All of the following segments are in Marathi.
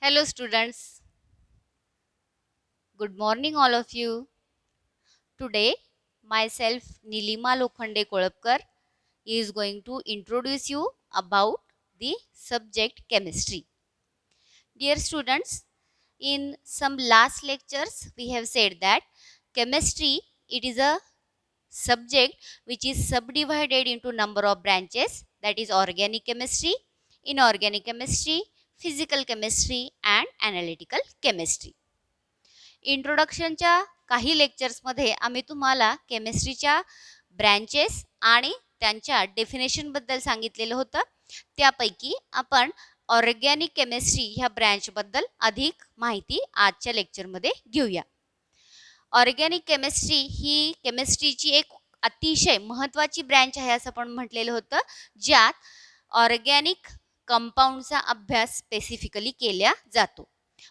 Hello, students. Good morning, all of you. Today, myself, Nilima Lokhande Kolapkar, is going to introduce you about the subject chemistry. Dear students, in some last lectures, we have said that chemistry it is a subject which is subdivided into number of branches, that is organic chemistry, inorganic chemistry, physical chemistry, and analytical chemistry. इंट्रोडक्शनच्या काही लेक्चर्समध्ये आम्ही तुम्हाला केमिस्ट्रीच्या ब्रँचेस आणि त्यांच्या डेफिनेशनबद्दल सांगितलेलं होतं. त्यापैकी आपण ऑर्गॅनिक केमिस्ट्री ह्या ब्रँचबद्दल अधिक माहिती आजच्या लेक्चरमध्ये घेऊया. ऑर्गॅनिक केमिस्ट्री ही केमिस्ट्रीची एक अतिशय महत्त्वाची ब्रँच आहे असं आपण म्हटलेलं होतं, ज्यात ऑर्गॅनिक कंपाऊंडचा अभ्यास स्पेसिफिकली केला जातो.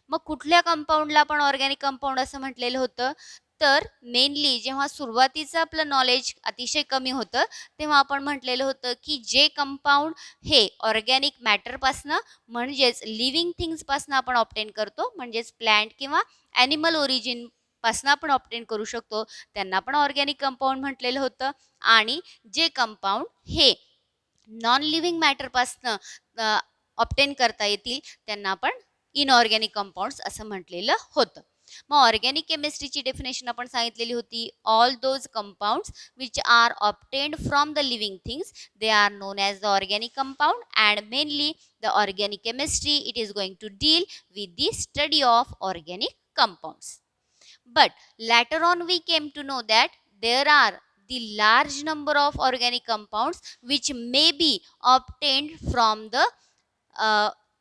मग कुठल्या कंपाऊंडला आपण ऑर्गॅनिक कंपाऊंड असं म्हटलेलं होतं, तर मेनली जेव्हा सुरुवातीचं आपलं नॉलेज अतिशय कमी होतं तेव्हा आपण म्हटलेलं होतं की जे कंपाऊंड हे ऑर्गॅनिक मॅटरपासनं म्हणजेच लिव्हिंग थिंग्सपासनं आपण ऑप्टेन करतो, म्हणजेच प्लॅन्ट किंवा ॲनिमल ओरिजिन पासनं आपण ऑप्टेन करू शकतो, त्यांना आपण ऑर्गॅनिक कंपाऊंड म्हटलेलं होतं. आणि जे कंपाऊंड हे नॉन लिव्हिंग मॅटरपासनं ऑप्टेन करता येतील त्यांना आपण इनऑर्गॅनिक कंपाऊंड्स असं म्हटलेलं होतं. मग ऑर्गॅनिक केमिस्ट्रीची डेफिनेशन आपण सांगितलेली होती, all those compounds which are obtained from the living things they are known as the organic compound and mainly the organic chemistry it is going to deal with the study of organic compounds. But later on we came to know that there are the large number of organic compounds which may be obtained from the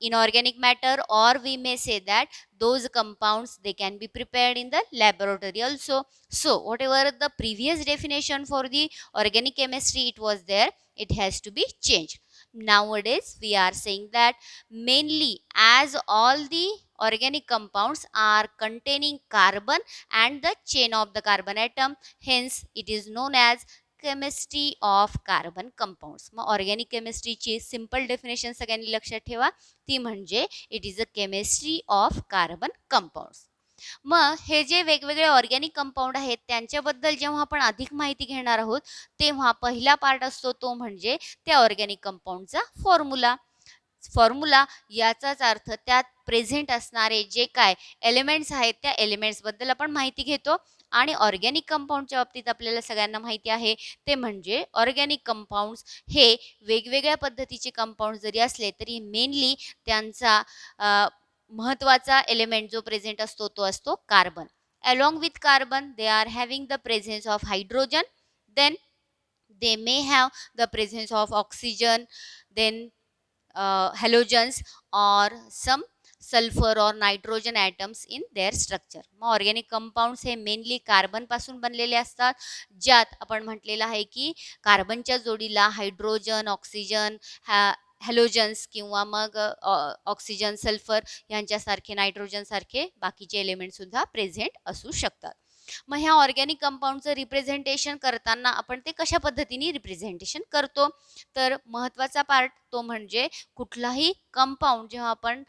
inorganic matter, or we may say that those compounds they can be prepared in the laboratory also. So whatever the previous definition for the organic chemistry it was there, it has to be changed. Nowadays we are saying that mainly as all the organic compounds are containing carbon and the chain of the carbon atom, hence it is known as chemistry of carbon compounds. मग ऑर्गॅनिक केमिस्ट्रीची सिंपल डेफिनेशन सगळ्यांनी लक्षात ठेवा, ती म्हणजे it is a chemistry of carbon compounds. मग हे जे वेगवेगळे ऑर्गॅनिक कंपाऊंड आहेत त्यांच्याबद्दल जेव्हा आपण अधिक माहिती घेणार आहोत तेव्हा पहिला पार्ट असतो तो म्हणजे त्या ऑर्गॅनिक कंपाऊंडचा फॉर्म्युला याचाच अर्थ त्यात प्रेझेंट असणारे जे काय एलिमेंट्स आहेत त्या एलिमेंट्सबद्दल आपण माहिती घेतो. आणि ऑर्गॅनिक कंपाऊंडच्या बाबतीत आपल्याला सगळ्यांना माहिती आहे ते म्हणजे ऑर्गॅनिक कंपाऊंड्स हे वेगवेगळ्या पद्धतीचे कंपाऊंड जरी असले तरी मेनली त्यांचा महत्त्वाचा एलिमेंट जो प्रेझेंट असतो तो असतो carbon. Along with carbon they are having the presence of hydrogen, then they may have the presence of oxygen, then halogens or some sulphur or nitrogen atoms in their structure. मग ऑर्गॅनिक कंपाऊंड्स हे मेनली कार्बनपासून बनलेले असतात, ज्यात आपण म्हटलेलं आहे की कार्बनच्या जोडीला हायड्रोजन, ऑक्सिजन, हॅलोजन्स किंवा मग ऑक्सिजन, सल्फर यांच्यासारखे नायट्रोजनसारखे बाकीचे एलिमेंटसुद्धा प्रेझेंट असू शकतात. मग ह्या ऑर्गॅनिक कंपाऊंडचं रिप्रेझेंटेशन करताना आपण ते कशा पद्धतीने रिप्रेझेंटेशन करतो, तर महत्त्वाचा पार्ट तो म्हणजे कुठलाही कंपाऊंड जेव्हा आपण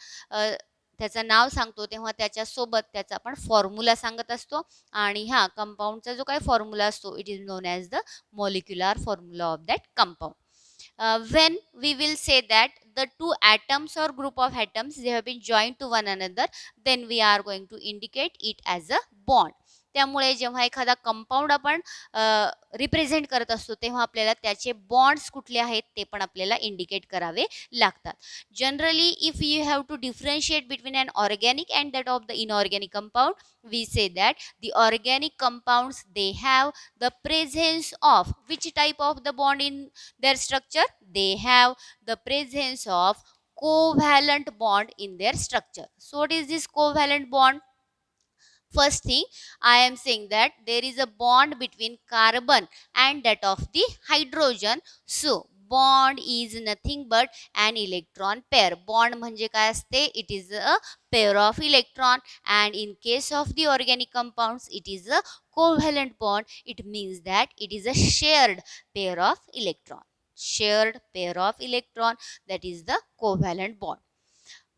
त्याचं नाव सांगतो तेव्हा त्याच्यासोबत त्याचा आपण फॉर्म्युला सांगत असतो. आणि ह्या कंपाऊंडचा जो काही फॉर्म्युला असतो it is non as the molecular formula of that compound. When we will say that the two atoms or group of atoms they have been joined to one another, then we are going to indicate it as a bond. त्यामुळे जेव्हा एखादा कंपाऊंड आपण रिप्रेझेंट करत असतो तेव्हा आपल्याला त्याचे बॉन्ड्स कुठले आहेत ते पण आपल्याला इंडिकेट करावे लागतात. Generally if you have to differentiate between an organic and that of the inorganic compound, we say that the organic compounds they have the presence of which type of the bond in their structure? They have the presence of covalent bond in their structure. So what is this covalent bond? First thing, I am saying that there is a bond between carbon and that of the hydrogen. So bond is nothing but an electron pair. Bond म्हणजे काय असते? It is a pair of electron, and in case of the organic compounds it is a covalent bond. It means that it is a shared pair of electron. Shared pair of electron, that is the covalent bond.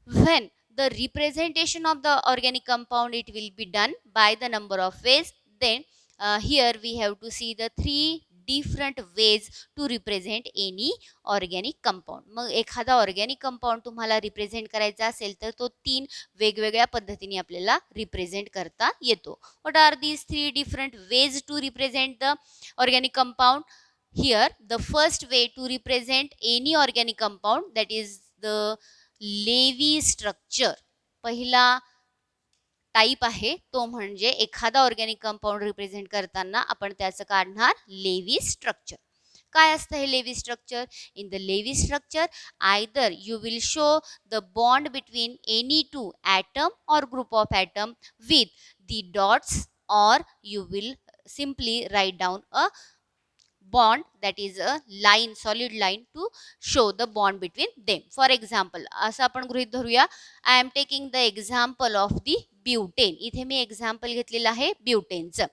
When the representation of the organic compound, it will be done by the number of ways. Then here we have to see the three different ways to represent any organic compound. मग एखादा ऑर्गॅनिक कंपाऊंड तुम्हाला रिप्रेझेंट करायचा असेल तर तो तीन वेगवेगळ्या पद्धतीने आपल्याला रिप्रेझेंट करता येतो. What are these three different ways to represent the organic compound? Here the first way to represent any organic compound, that is the Levy structure. पहिला टाईप आहे तो म्हणजे एखादा ऑर्गॅनिक कंपाऊंड रिप्रेझेंट करताना आपण त्याचं काढणार लेवी स्ट्रक्चर. काय असतं हे Lewis structure? In the Lewis structure either you will show the bond between any two atom or group of atom with the dots, or you will simply write down a bond, that is a line, solid line to show the bond between them. For example, असं आपण गृहीत धरूया, I am taking the example of the butane. इथे मी एक्झाम्पल घेतलेलं आहे ब्युटेनचं.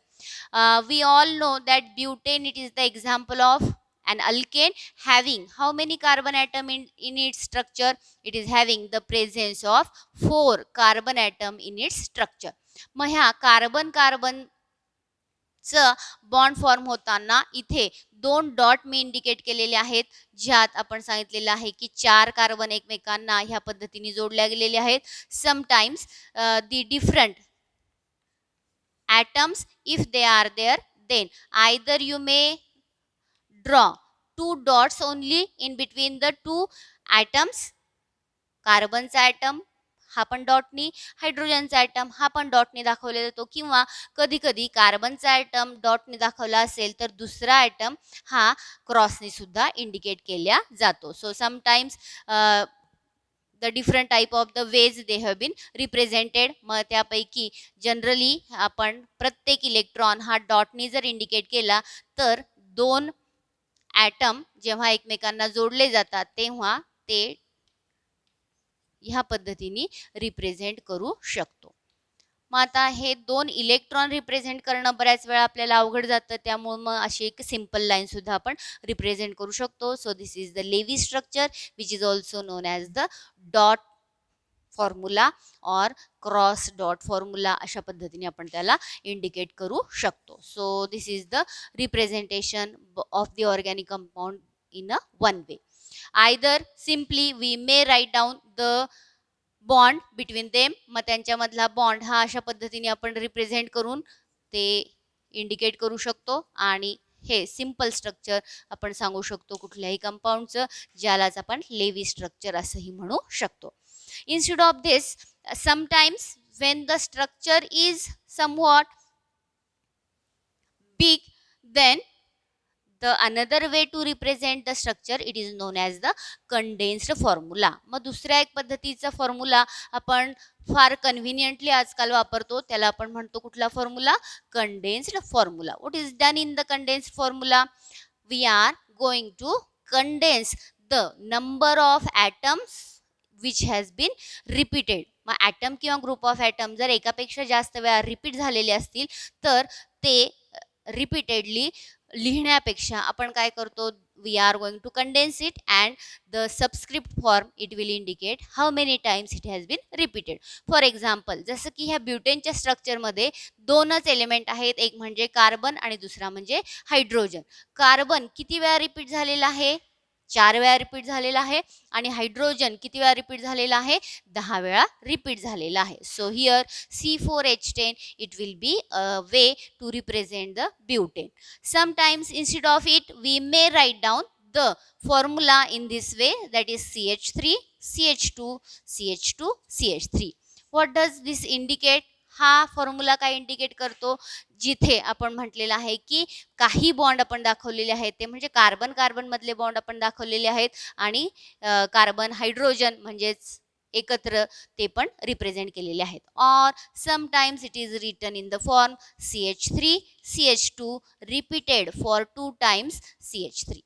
We all know that butane, it is the example of an alkane having how many carbon atom in its structure? It is having the presence of 4 carbon atom in its structure. मग ह्या कार्बन बॉन्ड फॉर्म होताना इथे 2 डॉट मी इंडिकेट केलेले आहेत, ज्यात आपण सांगितलेलं आहे की 4 कार्बन एकमेकांना ह्या पद्धतीने जोडल्या गेलेले आहेत. Sometimes the different atoms, if they are there, then either you may draw 2 dots only in between the 2 atoms. कार्बनचा item हा पण डॉटनी, हायड्रोजनचा ॲटम हा पण डॉटने दाखवला जातो, किंवा कधी कधी कार्बनचा ॲटम डॉटने दाखवला असेल तर दुसरा ॲटम हा क्रॉसने सुद्धा इंडिकेट केला जातो. So sometimes the different type of the ways they have been represented. मग त्यापैकी जनरली आपण प्रत्येक इलेक्ट्रॉन हा डॉटने जर इंडिकेट केला तर 2 ॲटम जेव्हा एकमेकांना जोडले जातात तेव्हा ते ह्या पद्धतीने रिप्रेझेंट करू शकतो. मग आता हे 2 इलेक्ट्रॉन रिप्रेझेंट करणं बऱ्याच वेळा आपल्याला अवघड जातं, त्यामुळे मग अशी एक सिंपल लाईन सुद्धा आपण रिप्रेझेंट करू शकतो. So this is the Lewis structure which is also known as the dot formula or cross dot formula, अशा पद्धतीने आपण त्याला इंडिकेट करू शकतो. So this is the representation of the organic compound in a one way. Either simply we may write down the bond between them. मग त्यांच्यामधला बॉन्ड हा अशा पद्धतीने आपण रिप्रेझेंट करून ते इंडिकेट करू शकतो, आणि हे सिंपल स्ट्रक्चर आपण सांगू शकतो कुठल्याही कंपाऊंडचं, ज्यालाच आपण लेवी स्ट्रक्चर असंही म्हणू शकतो. Instead of this, sometimes when the structure is somewhat big, then the another way to represent the structure, it is known as the condensed formula. मग दुसऱ्या एक पद्धतीचा फॉर्म्युला आपण फार कन्व्हिनियंटली आजकाल वापरतो, त्याला आपण म्हणतो कुठला formula? Condensed formula. What is done in the condensed formula? We are going to condense the number of atoms which has been repeated. मग ॲटम किंवा ग्रुप ऑफ ॲटम जर एकापेक्षा जास्त वेळा रिपीट झालेले असतील तर ते रिपीटेडली लिहिण्यापेक्षा आपण काय करतो? We are going to condense it and the subscript form it will indicate how many times it has been repeated. For example, जसं की ह्या ब्युटेनच्या स्ट्रक्चरमध्ये 2च एलिमेंट आहेत, एक म्हणजे कार्बन आणि दुसरा म्हणजे हायड्रोजन. कार्बन किती वेळा रिपीट झालेला आहे? 4 वेळा रिपीट झालेला आहे, आणि हायड्रोजन किती वेळा रिपीट झालेला आहे? 10 वेळा रिपीट झालेला आहे. So here C4H10 it will be a way to represent the butane. Sometimes instead of it we may write down the formula in this way, that is CH3 CH2 CH2 CH3. What does this indicate? हा फॉर्म्युला काय इंडिकेट करतो? जिथे आपण म्हटलेलं आहे की काही बॉन्ड आपण दाखवलेले आहेत ते म्हणजे कार्बन कार्बन मधले बॉन्ड आपण दाखवलेले आहेत, आणि कार्बन हायड्रोजन म्हणजेच एकत्र ते पण रिप्रेझेंट केलेले आहेत. Or sometimes it is written in the form CH3 CH2 repeated for 2 times CH3.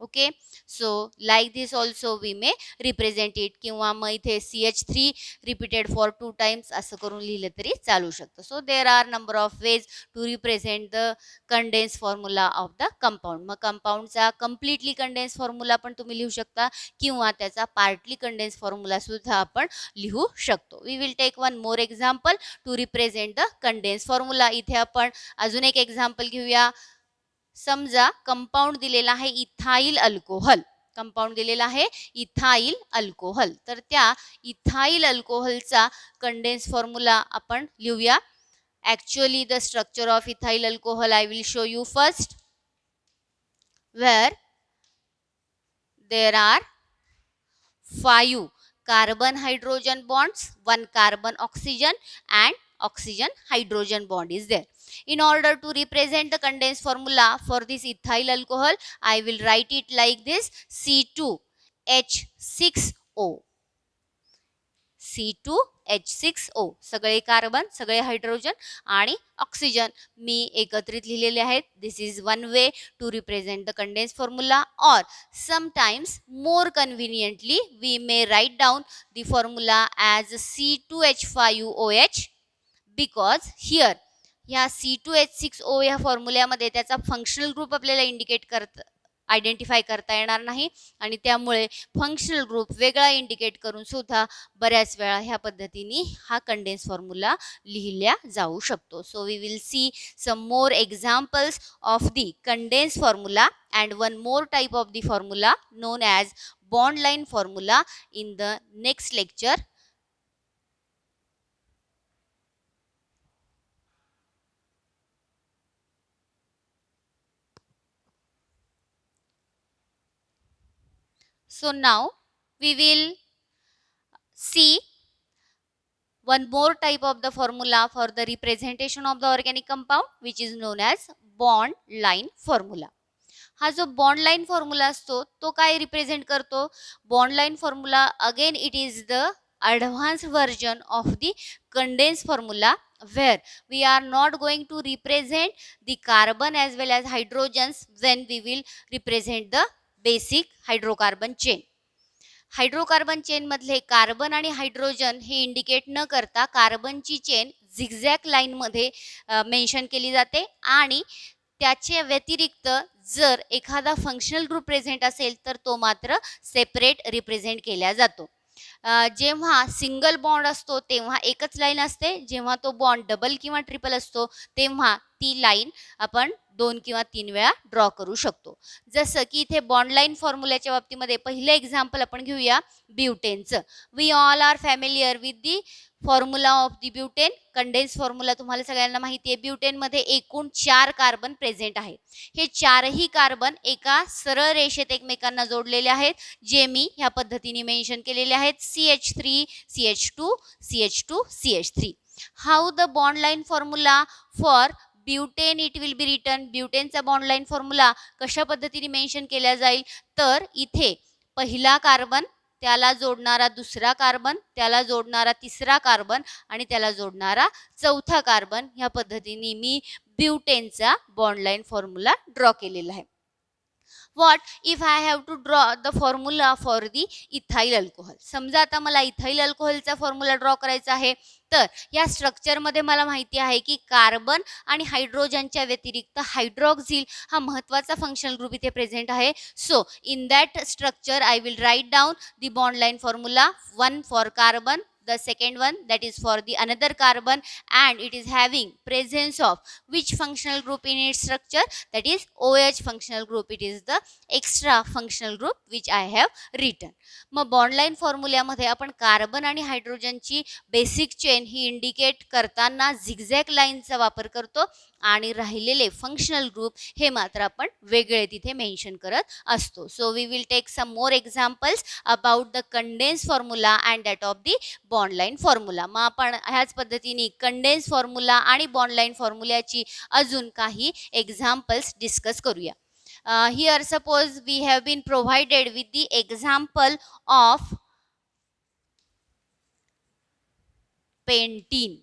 Okay. So like this also we may represent it, किंवा मग इथे CH3 रिपीटेड फॉर 2 टाइम्स असं करून लिहिलं तरी चालू शकतं. So there are number of ways to represent the condense formula of the compound. मग कंपाऊंडचा कम्प्लिटली कंडेन्स फॉर्म्युला पण तुम्ही लिहू शकता, किंवा त्याचा पार्टली कंडेन्स फॉर्म्युला सुद्धा आपण लिहू शकतो. We will take one more example to represent the condense formula. इथे आपण अजून एक एक्झाम्पल घेऊया. समजा कंपाऊंड दिलेला आहे इथाईल अल्कोहोल. कंपाऊंड दिलेला आहे इथाईल अल्कोहोल. तर त्या इथाईल अल्कोहोलचा कंडेन्स फॉर्म्युला आपण लिहूया. Actually, the structure of ethyl alcohol I will show you first, where there are 5 carbon hydrogen bonds, 1 carbon oxygen, and oxygen hydrogen bond is there. In order to represent the condensed formula for this ethyl alcohol, I will write it like this: C2H6O. C2H6O. सगळे कार्बन, सगळे हायड्रोजन आणि ऑक्सिजन मी एकत्रित लिहिलेले आहेत. This is one way to represent the condense formula. Or sometimes more conveniently we may write down the formula as C2H5OH, because here ह्या C2H6O या फॉर्म्युल्यामध्ये त्याचा फंक्शनल ग्रुप आपल्याला आयडेंटिफाय करता येणार नाही, आणि त्यामुळे फंक्शनल ग्रुप वेगळा इंडिकेट करून सुद्धा बऱ्याच वेळा ह्या पद्धतीने हा कंडेन्स फॉर्म्युला लिहिल्या जाऊ शकतो. So we will see some more examples of the condense formula and one more type of the formula known as bond line formula in the next lecture. So now we will see one more type of the formula for the representation of the organic compound, which is known as bond line formula. हा जो बॉन्ड लाईन फॉर्म्युला असतो तो काय रिप्रेझेंट करतो? Bond line formula again it is the advanced version of the condensed formula, where we are not going to represent the carbon as well as hydrogens when we will represent the basic hydrocarbon chain. Hydrocarbon chain मधले कार्बन आणि हायड्रोजन हे इंडिकेट न करता कार्बनची चेन झिगझॅग लाईनमध्ये मेन्शन केली जाते, आणि त्याच्या व्यतिरिक्त जर एखादा फंक्शनल ग्रुप प्रेझेंट असेल तर तो मात्र सेपरेट रिप्रेझेंट केला जातो. जेव्हा सिंगल बॉन्ड असतो तेव्हा एकच लाईन असते, जेव्हा तो बॉन्ड डबल किंवा ट्रिपल असतो तेव्हा ती लाईन आपण 2 किंवा 3 वेळा ड्रॉ करू शकतो. जसं की इथे बॉन्ड लाईन फॉर्म्युल्याच्या बाबतीमध्ये पहिलं एक्झाम्पल आपण घेऊया ब्युटेनचं. We all are familiar with the formula of the butane. Condense formula तुम्हाला सगळ्यांना माहिती आहे. ब्युटेनमध्ये एकूण 4 कार्बन प्रेझेंट आहेत. हे 4ही कार्बन एका सरळ रेषेत एकमेकांना जोडलेले आहेत, जे मी ह्या पद्धतीने मेन्शन केलेले आहेत: CH3 CH2 CH2 CH3. How the bond line formula for butane it will be written. ब्युटेनचा बॉन्ड लाईन फॉर्म्युला कशा पद्धतीने मेन्शन केला जाईल? तर इथे पहिला कार्बन, त्याला जोडणारा दुसरा कार्बन, त्याला जोडणारा तिसरा कार्बन आणि त्याला जोडणारा चौथा कार्बन, ह्या पद्धतीने मी ब्युटेनचा बॉन्ड लाईन फॉर्म्युला ड्रॉ केलेला आहे. What if I have to draw the formula for the ethyl alcohol? समजा आता मला इथाईल अल्कोहोलचा फॉर्म्युला ड्रॉ करायचा आहे, तर या स्ट्रक्चरमध्ये मला माहिती आहे की कार्बन आणि हायड्रोजनच्या व्यतिरिक्त हायड्रॉक्झिल हा महत्त्वाचा फंक्शनल ग्रुप इथे प्रेझेंट आहे. So in that structure I will write down the bond line formula. 1 for carbon, the second one that is for the another carbon, and it is having presence of which functional group in its structure? That is OH functional group. It is the extra functional group which I have written. मग बॉन्ड लाईन फॉर्म्युल्यामध्ये आपण कार्बन आणि हायड्रोजनची बेसिक चेन ही इंडिकेट करताना झिगझॅग लाईनचा वापर करतो, आणि राहिलेले फंक्शनल ग्रुप हे मात्र आपण वेगळे तिथे मेन्शन करत असतो. So we will take some more examples about the condense formula and that of the bond line formula. मग आपण ह्याच पद्धतीने कंडेन्स फॉर्म्युला आणि बॉन्ड लाईन फॉर्म्युल्याची अजून काही एक्झाम्पल्स डिस्कस करूया. Here suppose we have been provided with the example of pentene.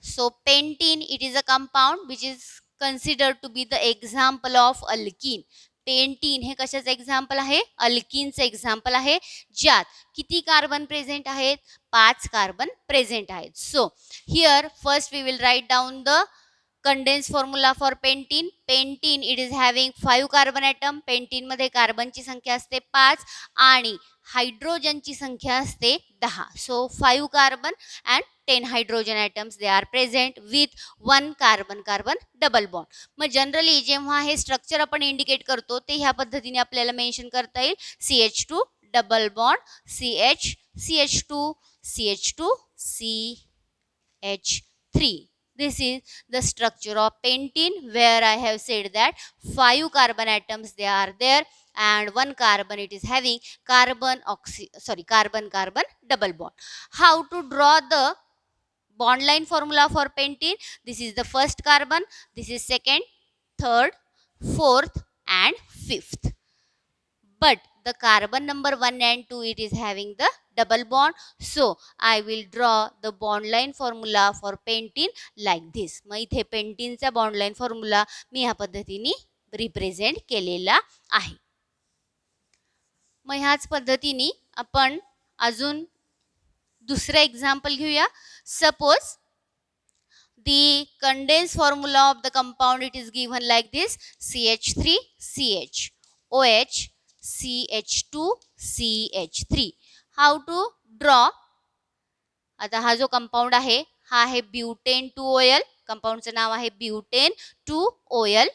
So pentene, it is a compound which is considered to be the example of alkene. Pentene हे कशाचं एक्झाम्पल आहे? अल्किनचं एक्झाम्पल आहे, ज्यात किती कार्बन प्रेझेंट आहेत? 5 कार्बन प्रेझेंट आहेत. So here first we will write down the condensed formula for pentene. Pentene it is having 5 carbon atom. Pentene मध्ये कार्बनची संख्या असते 5 आणि हायड्रोजनची संख्या असते 10. So 5 carbon and 10 hydrogen atoms they are present with 1 carbon carbon double bond. मग जनरली जेव्हा हे स्ट्रक्चर आपण इंडिकेट करतो ते ह्या पद्धतीने आपल्याला मेन्शन करता येईल. CH2 double bond CH CH2 CH2 CH3. This is the structure of pentene, where I have said that 5 carbon atoms they are there and 1 carbon it is having carbon carbon double bond. How to draw the bond line formula for pentene? This is the first carbon, this is second, third, fourth and fifth. But the carbon number 1 and 2 it is having the double bond. So I will draw the bond line formula for pentene like this. मग इथे पेंटीनचा बॉन्ड लाईन फॉर्म्युला मी ह्या पद्धतीने रिप्रेझेंट केलेला आहे. मग ह्याच पद्धतीने आपण अजून दुसरं एक्झाम्पल घेऊया. Suppose the condensed formula of the compound it is given like this: CH3 CH OH CH2 CH3. How to draw? आता हा जो कंपाऊंड आहे हा आहे ब्यूटेन 2OL. कंपाऊंडचं नाव आहे ब्यूटेन 2OL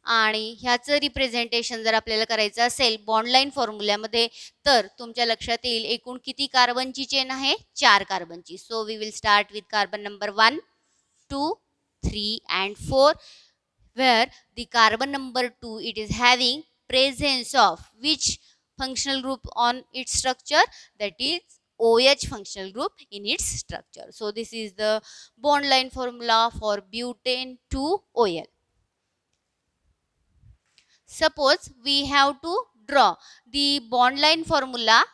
आणि ह्याचं रिप्रेझेंटेशन जर आपल्याला करायचं असेल बॉन्ड लाईन फॉर्म्युल्यामध्ये तर तुमच्या लक्षात येईल एकूण किती कार्बनची चेन आहे? 4 कार्बनची. So we will start with carbon number 1 2 3 and 4, where the carbon number 2 it is having presence of which functional group on its structure? That is OH functional group in its structure. So this is the bond line formula for butane 2OL. Suppose we have to draw the bond line formula.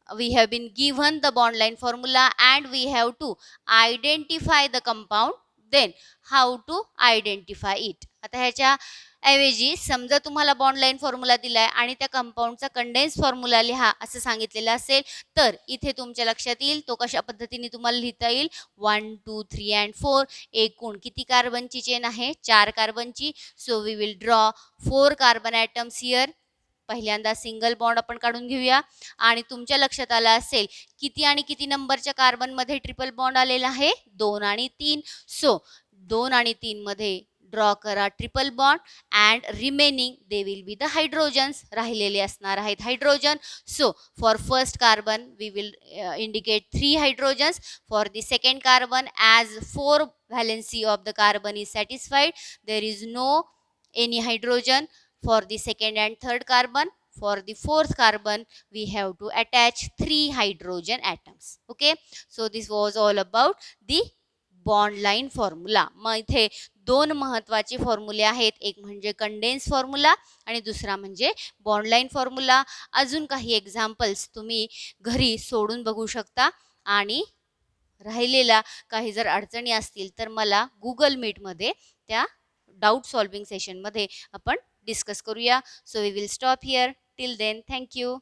We have been given the bond line formula and we have to identify the compound. Then how to identify it? आता ह्याच्या ऐवजी समजा तुम्हाला बॉन्ड लाईन फॉर्म्युला दिलाय आणि त्या कंपाऊंडचा कंडेन्स फॉर्म्युला लिहा असं सांगितलेलं असेल तर इथे तुमच्या लक्षात येईल तो कशा पद्धतीने तुम्हाला लिहिता येईल. 1 2 3 and 4. एकूण किती कार्बनची चेन आहे? 4 कार्बनची. So we will draw 4 carbon atoms here. पहिल्यांदा सिंगल बॉन्ड आपण काढून घेऊया आणि तुमच्या लक्षात आलं असेल किती आणि किती नंबरच्या कार्बनमध्ये ट्रिपल बॉन्ड आलेला आहे? 2 आणि 3. सो 2 आणि 3 मध्ये ड्रॉ करा triple bond and remaining they will be the hydrogens. राहिलेले असणार आहेत hydrogen. So for first carbon we will indicate 3 hydrogens. For the second carbon as 4 valency of the carbon is satisfied there is no any hydrogen. For the second and third carbon, for the fourth carbon we have to attach 3 hydrogen atoms. Okay, so this was all about the bond line formula. मग इथे दोन महत्त्वाचे फॉर्म्युले आहेत, एक म्हणजे कंडेन्स फॉर्म्युला आणि दुसरा म्हणजे बॉन्ड लाईन फॉर्म्युला. अजून काही एक्झाम्पल्स तुम्ही घरी सोडून बघू शकता आणि राहिलेला काही जर अडचणी असतील तर मला गुगल मीटमध्ये त्या डाऊट सॉल्विंग सेशनमध्ये आपण डिस्कस करूया. So we will stop here. Till then, thank you.